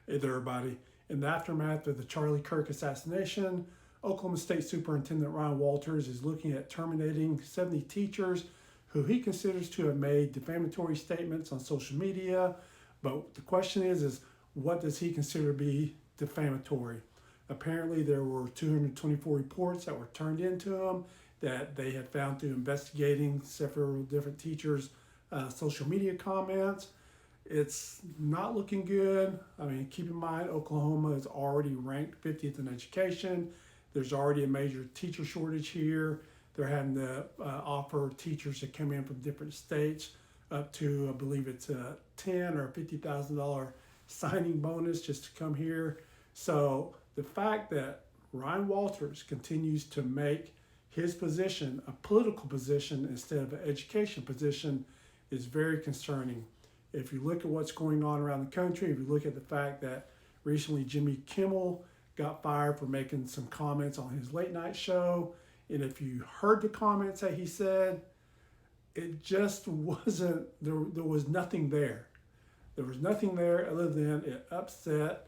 Hey there, everybody. In the aftermath of the Charlie Kirk assassination, Oklahoma State Superintendent Ryan Walters is looking at terminating 70 teachers who he considers to have made defamatory statements on social media. But the question is what does he consider to be defamatory? Apparently, there were 224 reports that were turned into him that they had found through investigating several different teachers' social media comments. It's not looking good. I mean, keep in mind, Oklahoma is already ranked 50th in education. There's already a major teacher shortage here. They're having to offer teachers that come in from different states up to, I believe it's a $10,000 or $50,000 signing bonus just to come here. So the fact that Ryan Walters continues to make his position a political position instead of an education position is very concerning. If you look at what's going on around the country, if you look at the fact that recently Jimmy Kimmel got fired for making some comments on his late night show, and if you heard the comments that he said, it just wasn't, there was nothing there. There was nothing there other than it upset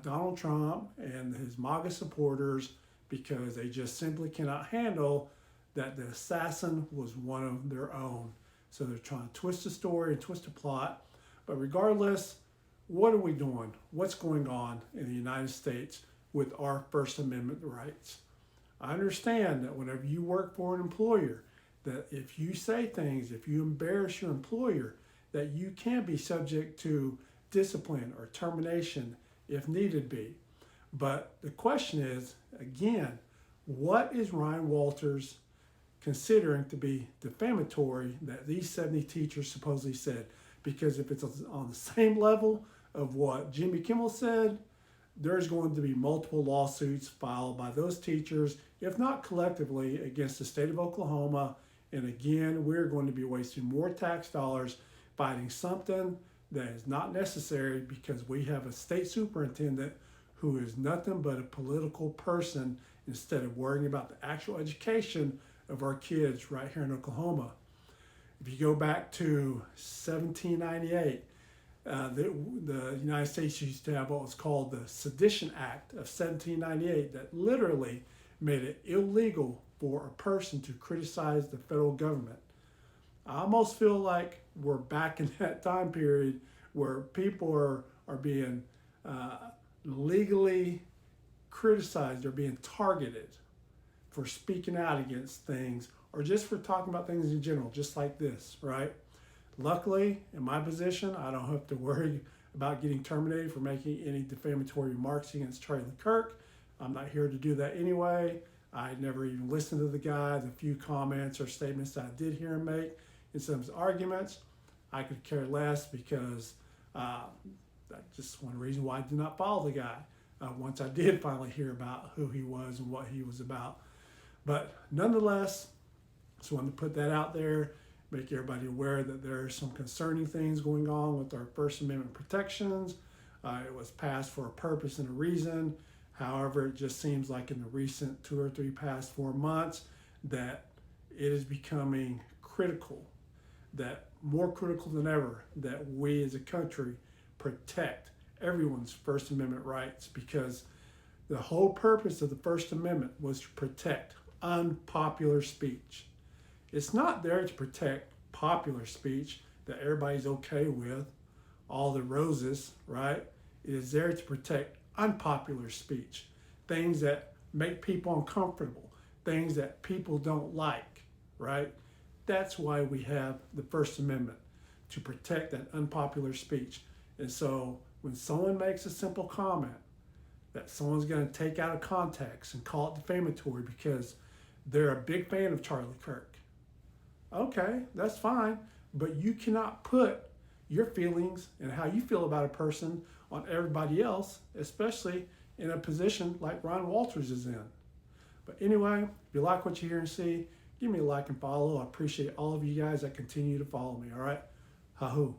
Donald Trump and his MAGA supporters because they just simply cannot handle that the assassin was one of their own. So they're trying to twist the story and twist the plot. But regardless, what are we doing? What's going on in the United States with our First Amendment rights? I understand that whenever you work for an employer, that if you say things, if you embarrass your employer, that you can be subject to discipline or termination if needed be. But the question is, again, what is Ryan Walters considering to be defamatory that these 70 teachers supposedly said? Because if it's on the same level of what Jimmy Kimmel said, there's going to be multiple lawsuits filed by those teachers, if not collectively, against the state of Oklahoma. And again, we're going to be wasting more tax dollars fighting something that is not necessary because we have a state superintendent who is nothing but a political person instead of worrying about the actual education of our kids right here in Oklahoma. If you go back to 1798, the United States used to have what was called the Sedition Act of 1798 that literally made it illegal for a person to criticize the federal government. I almost feel like we're back in that time period where people are being legally criticized, they're being targeted for speaking out against things or just for talking about things in general, just like this, right? Luckily, in my position, I don't have to worry about getting terminated for making any defamatory remarks against Charlie Kirk. I'm not here to do that anyway. I never even listened to the guy. The few comments or statements that I did hear him make in some of his arguments, I could care less because that's just one reason why I did not follow the guy once I did finally hear about who he was and what he was about. But nonetheless, just wanted to put that out there, make everybody aware that there are some concerning things going on with our First Amendment protections. It was passed for a purpose and a reason. However, it just seems like in the recent 2 or 3 past 4 months that it is becoming critical, that more critical than ever, that we as a country protect everyone's First Amendment rights, because the whole purpose of the First Amendment was to protect unpopular speech. It's not there to protect popular speech that everybody's okay with, all the roses, right? It is there to protect unpopular speech, things that make people uncomfortable, things that people don't like, right? That's why we have the First Amendment, to protect that unpopular speech. And so when someone makes a simple comment that someone's going to take out of context and call it defamatory because they're a big fan of Charlie Kirk, okay, that's fine, but you cannot put your feelings and how you feel about a person on everybody else, especially in a position like Ron Walters is in. But anyway, if you like what you hear and see, give me a like and follow. I appreciate all of you guys that continue to follow me, all right? Ha-hoo.